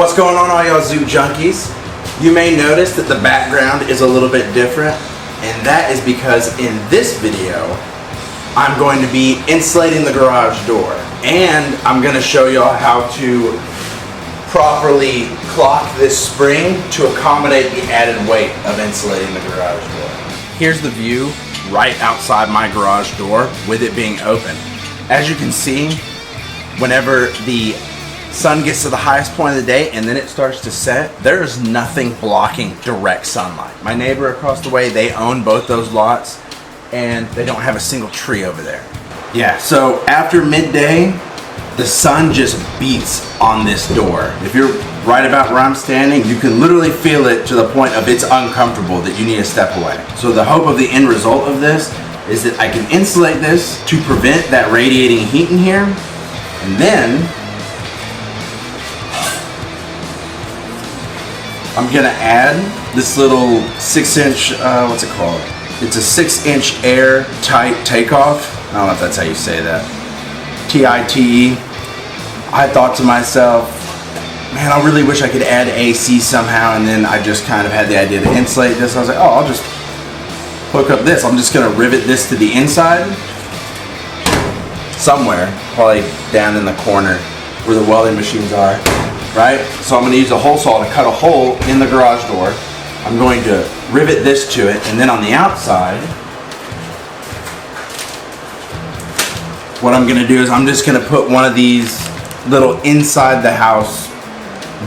What's going on, all y'all Zuk Junkies? You may notice that the background is a little bit different, and that is because in this video I'm going to be insulating the garage door, and I'm going to show y'all how to properly clock this spring to accommodate the added weight of insulating the garage door. Here's the view right outside my garage door with it being open. As you can see, whenever the sun gets to the highest point of the day and then it starts to set, there is nothing blocking direct sunlight. My neighbor across the way, they own both those lots and they don't have a single tree over there. Yeah, so after midday, the sun just beats on this door. If you're right about where I'm standing, you can literally feel it to the point of it's uncomfortable that you need to step away. So the hope of the end result of this is that I can insulate this to prevent that radiating heat in here, and then I'm gonna add this little 6-inch, what's it called? It's a 6-inch air tight takeoff. I don't know if that's how you say that. TITE. I thought to myself, man, I really wish I could add AC somehow, and then I just kind of had the idea to insulate this. I was like, oh, I'll just hook up this. I'm just gonna rivet this to the inside somewhere, probably down in the corner where the welding machines are. Right? So I'm going to use a hole saw to cut a hole in the garage door. I'm going to rivet this to it, and then on the outside, what I'm going to do is I'm just going to put one of these little inside the house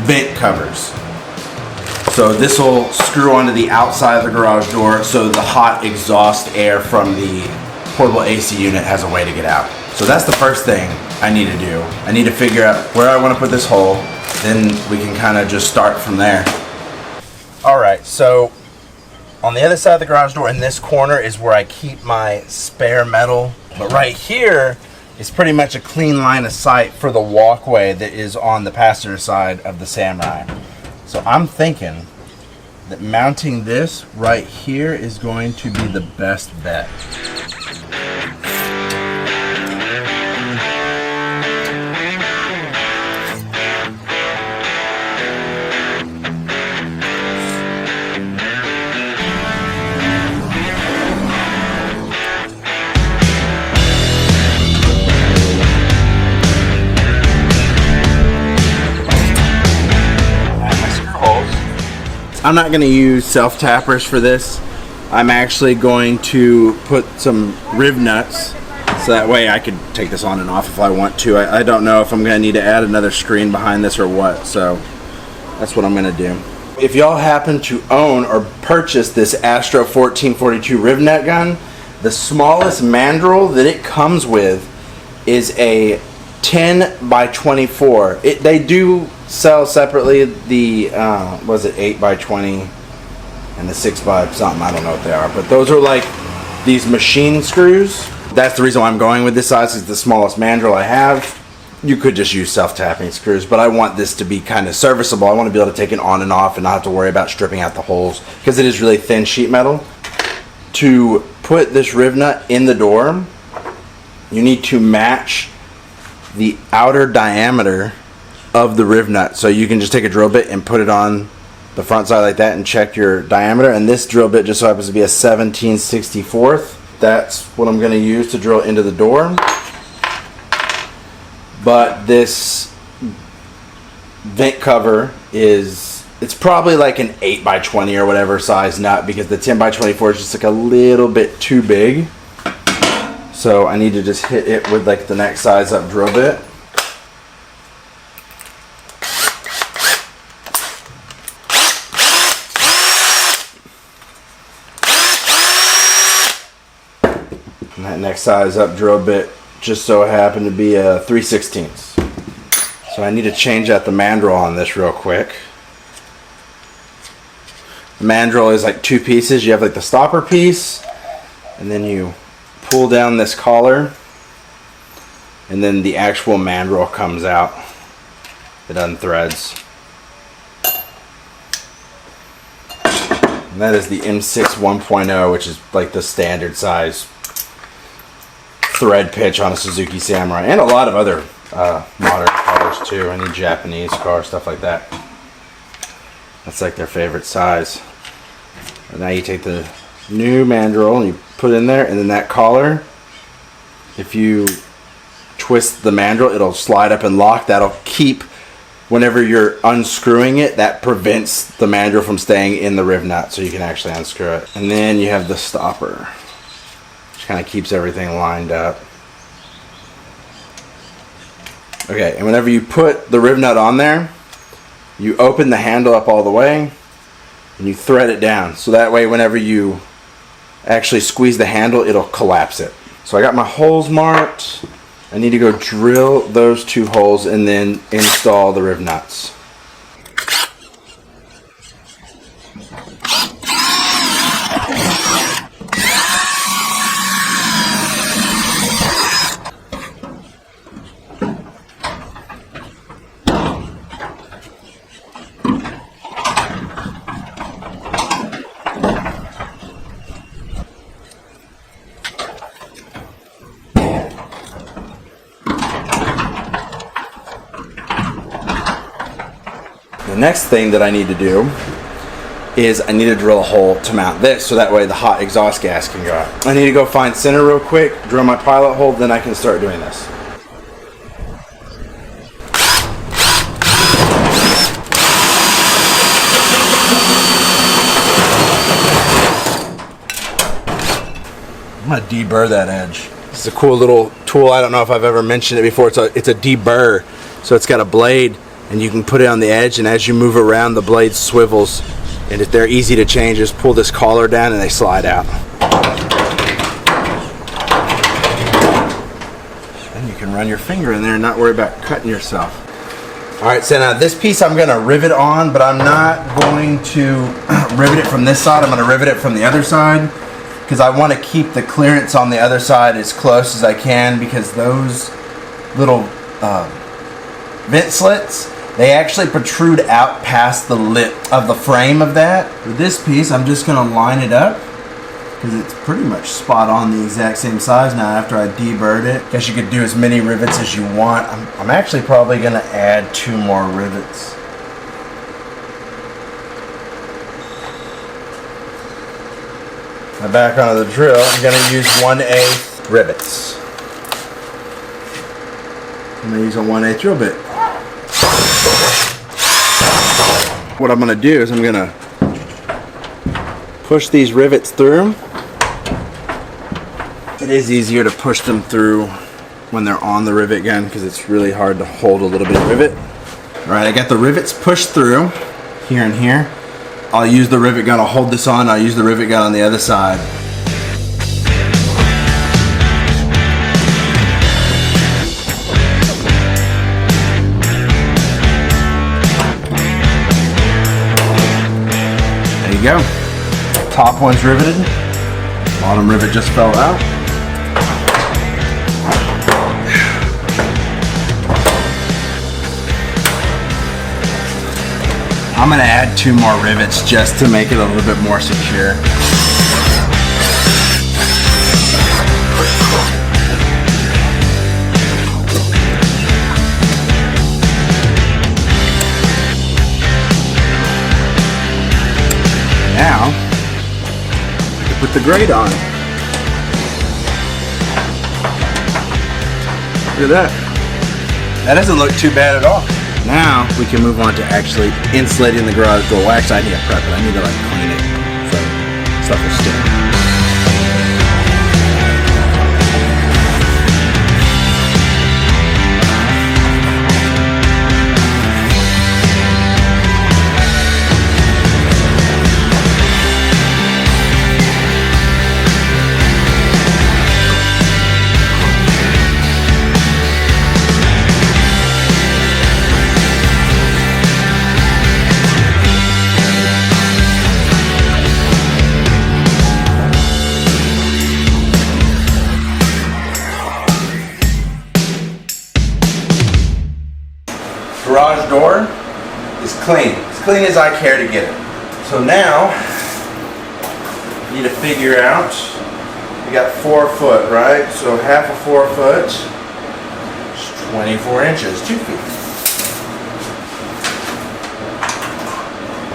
vent covers. So this will screw onto the outside of the garage door so the hot exhaust air from the portable AC unit has a way to get out. So that's the first thing I need to do. I need to figure out where I want to put this hole. Then we can kind of just start from there. Alright, so on the other side of the garage door in this corner is where I keep my spare metal. But right here is pretty much a clean line of sight for the walkway that is on the passenger side of the Samurai. So I'm thinking that mounting this right here is going to be the best bet. I'm not going to use self-tappers for this. I'm actually going to put some riv nuts so that way I could take this on and off if I want to. I don't know if I'm going to need to add another screen behind this or what, so that's what I'm going to do. If y'all happen to own or purchase this Astro 1442 riv nut gun, the smallest mandrel that it comes with is a 10 by 24. They do sell separately the was it 8 by 20 and the 6 by something, I don't know what they are, but those are like these machine screws. That's the reason why I'm going with this size. It's the smallest mandrel I have. You could just use self-tapping screws, but I want this to be kind of serviceable. I want to be able to take it on and off and not have to worry about stripping out the holes because it is really thin sheet metal. To put this riv nut in the door, you need to match the outer diameter of the riv nut. So you can just take a drill bit and put it on the front side like that and check your diameter. And this drill bit just so happens to be a 17/64. That's what I'm going to use to drill into the door. But this vent cover it's probably like an 8 by 20 or whatever size nut, because the 10 by 24 is just like a little bit too big. So I need to just hit it with like the next size up drill bit. And that next size up drill bit just so happened to be a 3/16. So I need to change out the mandrel on this real quick. The mandrel is like two pieces. You have like the stopper piece, and then you pull down this collar, and then the actual mandrel comes out. It unthreads. And that is the M6 1.0, which is like the standard size thread pitch on a Suzuki Samurai, and a lot of other modern cars too, any Japanese car, stuff like that. That's like their favorite size. And now you take the new mandrel and you put it in there, and then that collar, if you twist the mandrel, it'll slide up and lock. That'll keep, whenever you're unscrewing it, that prevents the mandrel from staying in the riv nut, so you can actually unscrew it. And then you have the stopper, which kind of keeps everything lined up. Okay, and whenever you put the riv nut on there, you open the handle up all the way and you thread it down, so that way whenever you actually squeeze the handle, it'll collapse it. So I got my holes marked. I need to go drill those 2 holes and then install the riv nuts. The next thing that I need to do is I need to drill a hole to mount this, so that way the hot exhaust gas can go out. I need to go find center real quick, drill my pilot hole, then I can start doing this. I'm gonna deburr that edge. This is a cool little tool. I don't know if I've ever mentioned it before. It's a deburr. So it's got a blade, and you can put it on the edge, and as you move around, the blade swivels, and if they're easy to change, just pull this collar down and they slide out. And you can run your finger in there and not worry about cutting yourself. Alright, so now this piece I'm going to rivet on, but I'm not going to rivet it from this side. I'm going to rivet it from the other side, because I want to keep the clearance on the other side as close as I can, because those little vent slits, they actually protrude out past the lip of the frame of that. With this piece, I'm just going to line it up, because it's pretty much spot on the exact same size now after I deburred it. Guess you could do as many rivets as you want. I'm actually probably going to add 2 more rivets. Now back onto the drill, I'm going to use 1/8 rivets. I'm going to use a 1/8 drill bit. What I'm going to do is I'm going to push these rivets through. It is easier to push them through when they're on the rivet gun, because it's really hard to hold a little bit of rivet. Alright, I got the rivets pushed through here and here. I'll use the rivet gun, I'll hold this on, I'll use the rivet gun on the other side. There you go. Top one's riveted. Bottom rivet just fell out. I'm going to add 2 more rivets just to make it a little bit more secure. Now, put the grate on. Look at that. That doesn't look too bad at all. Now we can move on to actually insulating the garage door. Well, actually I need to prep it. I need to like clean it so stuff will stick. Garage door is clean, as clean as I care to get it. So now, you need to figure out, you got 4 foot, right? So half of 4 foot is 24 inches, 2 feet.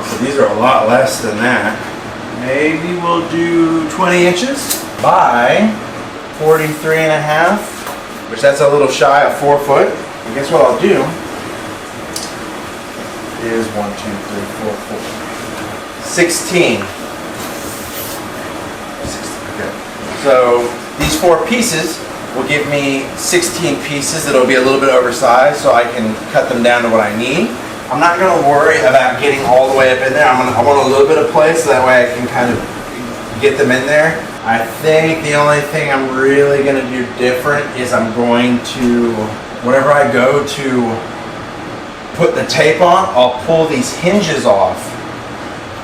So These are a lot less than that. Maybe we'll do 20 inches by 43 and a half, which that's a little shy of 4 foot. I guess what I'll do is 1, 2, 3, 4, 16. Okay. So these 4 pieces will give me 16 pieces. It'll be a little bit oversized, so I can cut them down to what I need. I'm not going to worry about getting all the way up in there. I want a little bit of play, so that way I can kind of get them in there. I think the only thing I'm really going to do different is I'm going to, whenever I go to put the tape on, I'll pull these hinges off,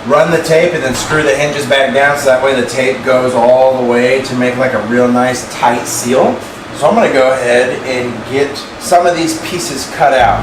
run the tape, and then screw the hinges back down, so that way the tape goes all the way to make like a real nice tight seal. So I'm going to go ahead and get some of these pieces cut out.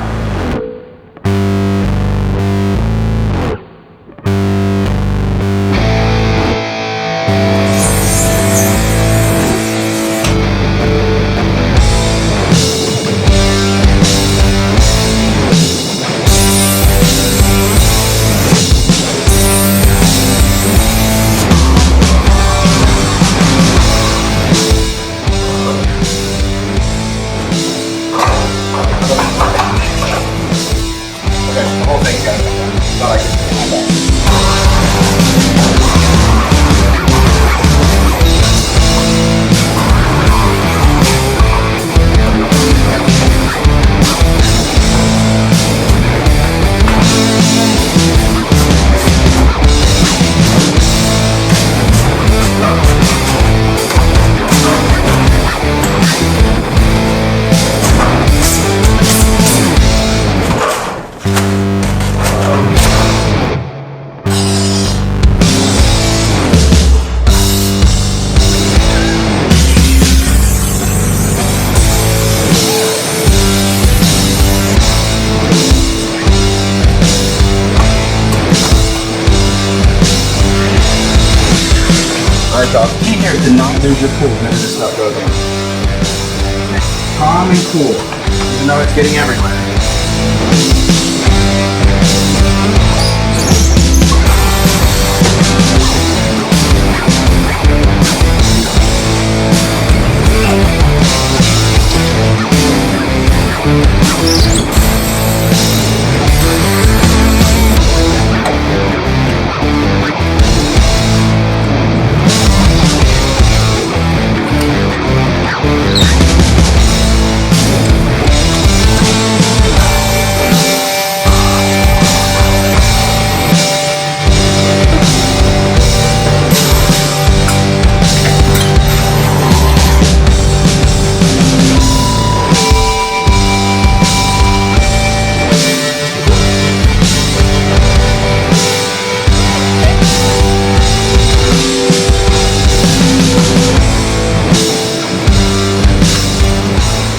Key here is to not lose your cool whenever this stuff goes on. Calm and cool, even though it's getting everywhere.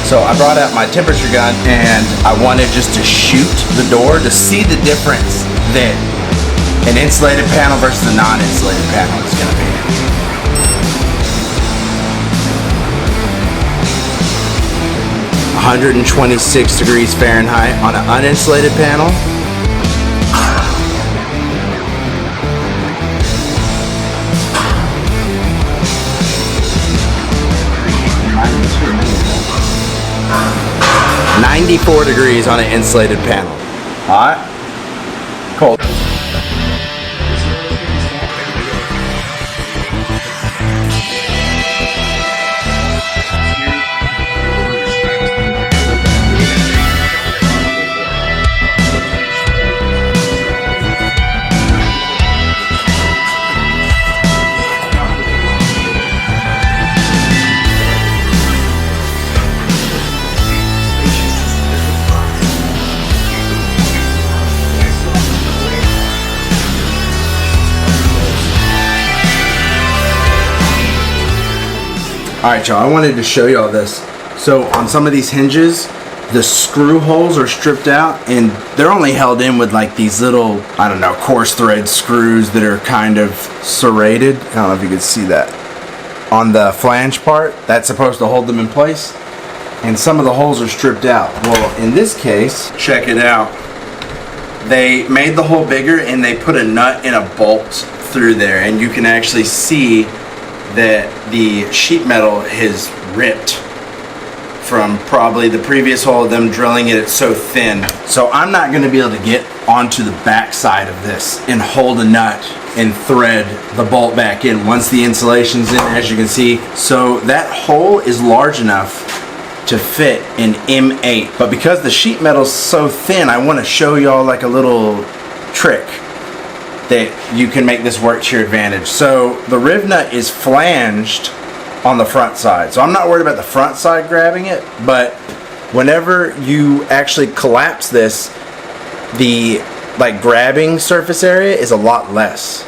So I brought out my temperature gun and I wanted just to shoot the door to see the difference that an insulated panel versus a non-insulated panel is going to be. (126 degrees Fahrenheit on an uninsulated panel. (94 degrees on an insulated panel. Hot, cold. Alright y'all, I wanted to show y'all this. So on some of these hinges, the screw holes are stripped out and they're only held in with like these little, I don't know, coarse thread screws that are kind of serrated. I don't know if you can see that. On the flange part, that's supposed to hold them in place. And some of the holes are stripped out. Well, in this case, check it out. they made the hole bigger and they put a nut and a bolt through there, and you can actually see that the sheet metal has ripped from probably the previous hole of them drilling it. It's so thin. So I'm not going to be able to get onto the back side of this and hold a nut and thread the bolt back in once the insulation's in, as you can see. So that hole is large enough to fit an M8, but because the sheet metal's so thin, I want to show y'all like a little trick that you can make this work to your advantage. So the riv nut is flanged on the front side, so I'm not worried about the front side grabbing it, but whenever you actually collapse this, the grabbing surface area is a lot less.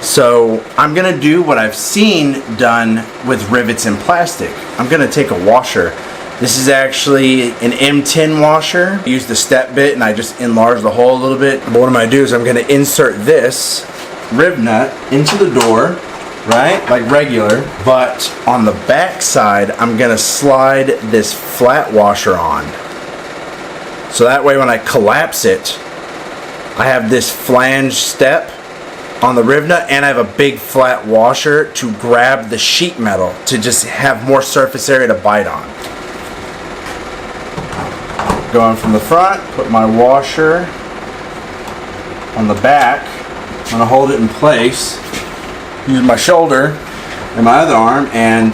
So I'm gonna do what I've seen done with rivets in plastic. I'm gonna take a washer. This is actually an M10 washer. I used the step bit and I just enlarged the hole a little bit. But what I'm gonna do is I'm gonna insert this riv nut into the door, right? Like regular. But on the back side, I'm gonna slide this flat washer on. So that way when I collapse it, I have this flange step on the riv nut, and I have a big flat washer to grab the sheet metal to just have more surface area to bite on. Going from the front, put my washer on the back. I'm gonna hold it in place, use my shoulder and my other arm, and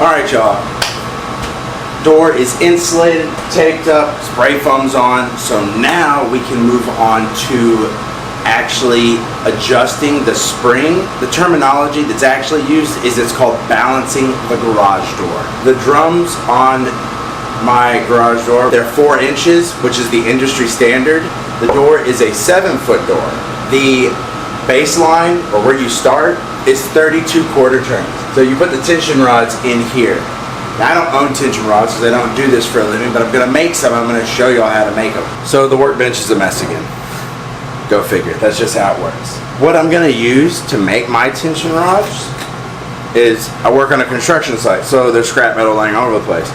alright y'all, door is insulated, taped up, spray foam's on, so now we can move on to actually adjusting the spring. The terminology that's actually used is it's called balancing the garage door. The drums on my garage door, they're 4 inches, which is the industry standard. The door is a 7-foot door. The baseline, or where you start, is 32 quarter turns. So you put the tension rods in here. Now, I don't own tension rods because I don't do this for a living, but I'm gonna make some. I'm gonna show you all how to make them. So the workbench is a mess again. Go figure, that's just how it works. What I'm gonna use to make my tension rods is, I work on a construction site, so there's scrap metal laying all over the place.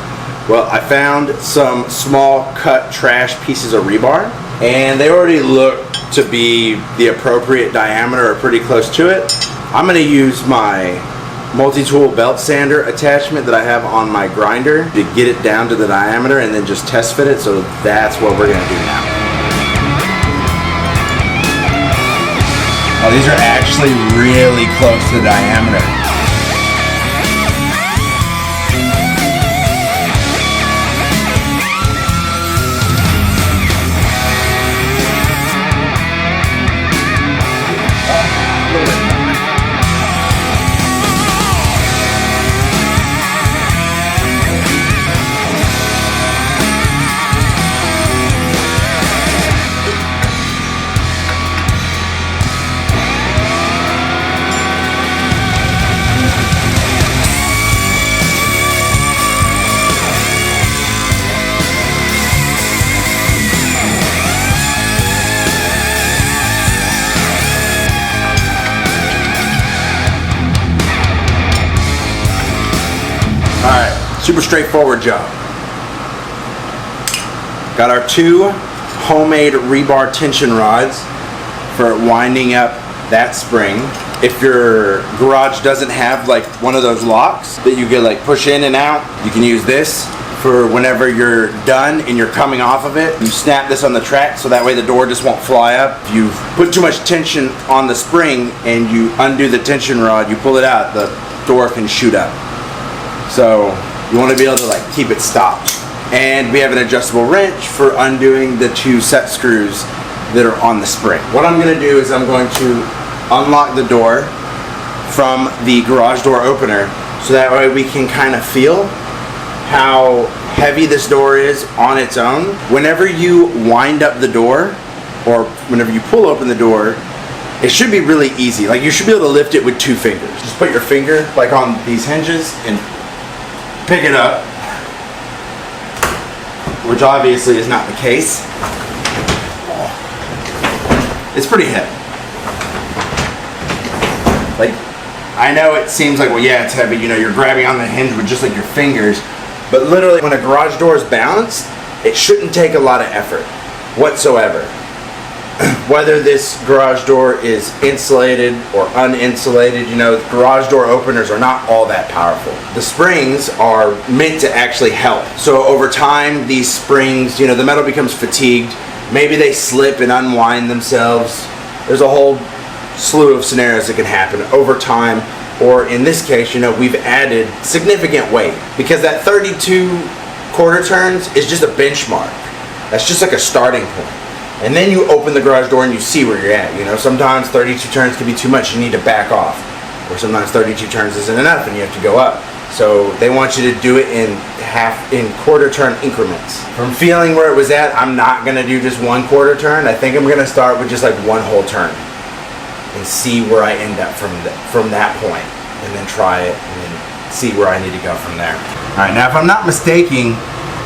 Well, I found some small cut trash pieces of rebar, and they already look to be the appropriate diameter or pretty close to it. I'm gonna use my multi-tool belt sander attachment that I have on my grinder to get it down to the diameter and then just test fit it, so that's what we're gonna do now. Oh, these are actually really close to the diameter. Alright, super straightforward job. Got our 2 homemade rebar tension rods for winding up that spring. If your garage doesn't have like one of those locks that you can like push in and out, you can use this for whenever you're done and you're coming off of it. You snap this on the track so that way the door just won't fly up. If you put too much tension on the spring and you undo the tension rod, you pull it out, the door can shoot up. So you want to be able to like keep it stopped. And we have an adjustable wrench for undoing the 2 set screws that are on the spring. What I'm going to do is I'm going to unlock the door from the garage door opener so that way we can kind of feel how heavy this door is on its own. Whenever you wind up the door or whenever you pull open the door, it should be really easy. Like you should be able to lift it with 2 fingers. Just put your finger like on these hinges and pick it up, which obviously is not the case. It's pretty heavy. Like, I know it seems like, well, yeah, it's heavy, you know, you're grabbing on the hinge with just like your fingers, but literally when a garage door is balanced, it shouldn't take a lot of effort whatsoever. Whether this garage door is insulated or uninsulated, you know, garage door openers are not all that powerful. The springs are meant to actually help. So over time, these springs, you know, the metal becomes fatigued. Maybe they slip and unwind themselves. There's a whole slew of scenarios that can happen over time, or in this case, you know, we've added significant weight because that 32 quarter turns is just a benchmark. That's just like a starting point. And then you open the garage door and you see where you're at. You know, sometimes 32 turns can be too much, you need to back off. Or sometimes 32 turns isn't enough and you have to go up. So they want you to do it in quarter turn increments. From feeling where it was at, I'm not gonna do just 1 quarter turn. I think I'm gonna start with just like 1 whole turn and see where I end up from that point, and then try it and then see where I need to go from there. All right, now if I'm not mistaken,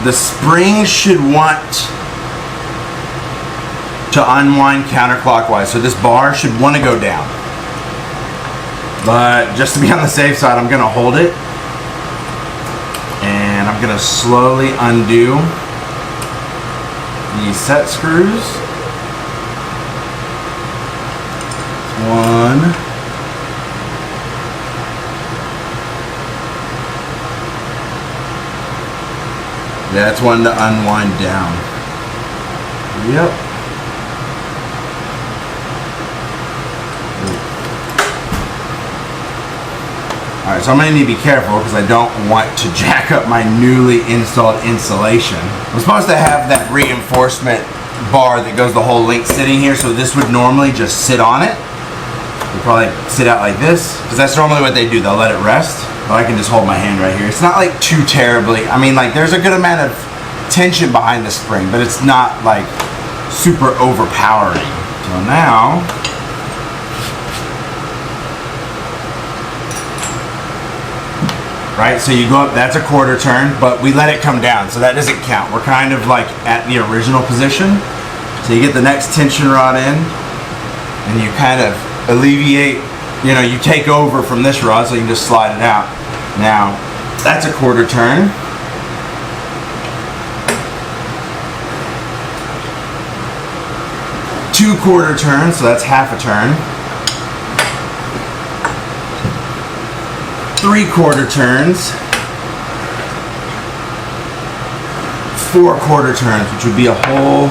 the spring should want to unwind counterclockwise, so this bar should want to go down. But just to be on the safe side, I'm gonna hold it and I'm gonna slowly undo these set screws. 1. That's one to unwind down. Yep. Alright, so I'm going to need to be careful because I don't want to jack up my newly installed insulation. I'm supposed to have that reinforcement bar that goes the whole length sitting here, so this would normally just sit on it. It'll probably sit out like this, because that's normally what they do. They'll let it rest. But I can just hold my hand right here. It's not like too terribly, I mean, like there's a good amount of tension behind the spring, but it's not like super overpowering. So now, right, so you go up, that's a quarter turn, but we let it come down, so that doesn't count. We're kind of like at the original position. So you get the next tension rod in, and you kind of alleviate, you know, you take over from this rod so you can just slide it out. Now, that's a quarter turn. Two quarter turns, so that's half a turn. 3 quarter turns. 4 quarter turns, which would be a whole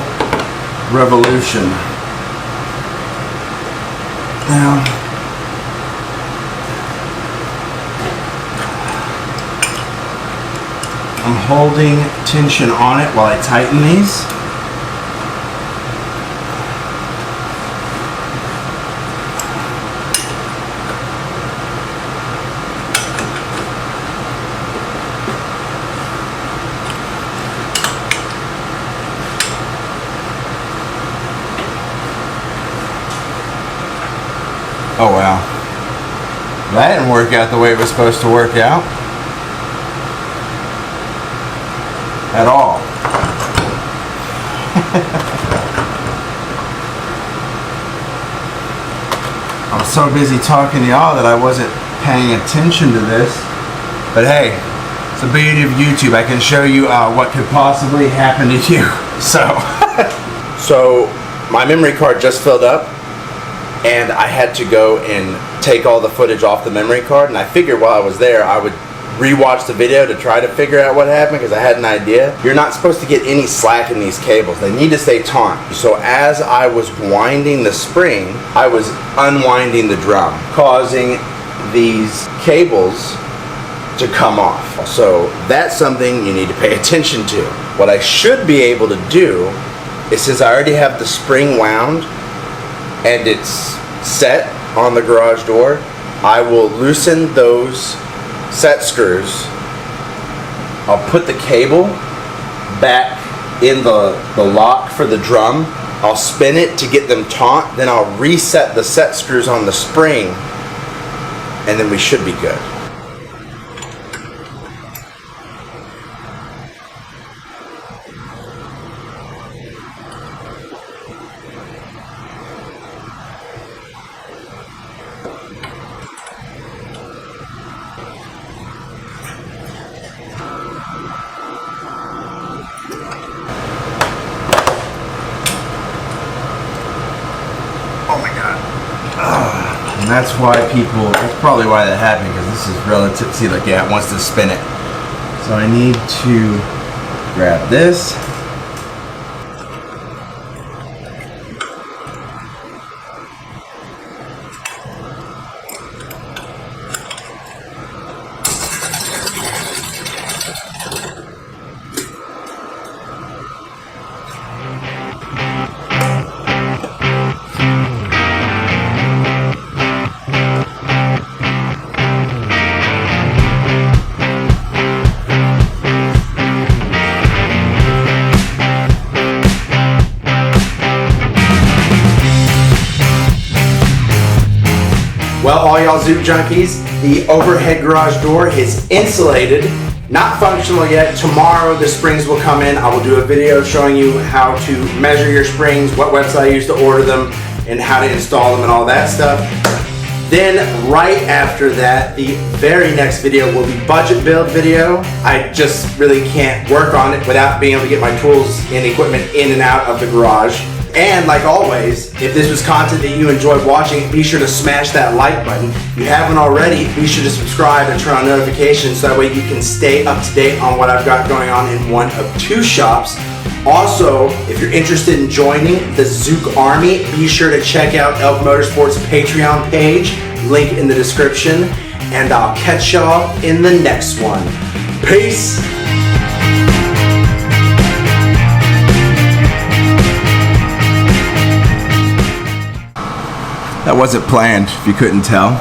revolution. Now, I'm holding tension on it while I tighten these. Oh wow, that didn't work out the way it was supposed to work out at all. I was so busy talking to y'all that I wasn't paying attention to this, but hey, it's the beauty of YouTube. I can show you what could possibly happen to you. So So my memory card just filled up, and I had to go and take all the footage off the memory card, and I figured while I was there I would rewatch the video to try to figure out what happened, because I had an idea. You're not supposed to get any slack in these cables. They need to stay taut. So as I was winding the spring, I was unwinding the drum, causing these cables to come off. So that's something you need to pay attention to. What I should be able to do is, since I already have the spring wound and it's set on the garage door, I will loosen those set screws. I'll put the cable back in the lock for the drum. I'll spin it to get them taut, then I'll reset the set screws on the spring, and then we should be good. And that's probably why that happened, because this is relative. See, look, yeah, it wants to spin it. So I need to grab this. Well, all y'all Zuk junkies, the overhead garage door is insulated, not functional yet. Tomorrow the springs will come in. I will do a video showing you how to measure your springs, what website I use to order them, and how to install them and all that stuff. Then right after that, the very next video will be budget build video. I just really can't work on it without being able to get my tools and equipment in and out of the garage. And like always, if this was content that you enjoyed watching, be sure to smash that like button. If you haven't already, be sure to subscribe and turn on notifications so that way you can stay up to date on what I've got going on in one of two shops. Also, if you're interested in joining the Zuk Army, be sure to check out Elk Motorsports' Patreon page, link in the description, and I'll catch y'all in the next one. Peace! That wasn't planned, if you couldn't tell.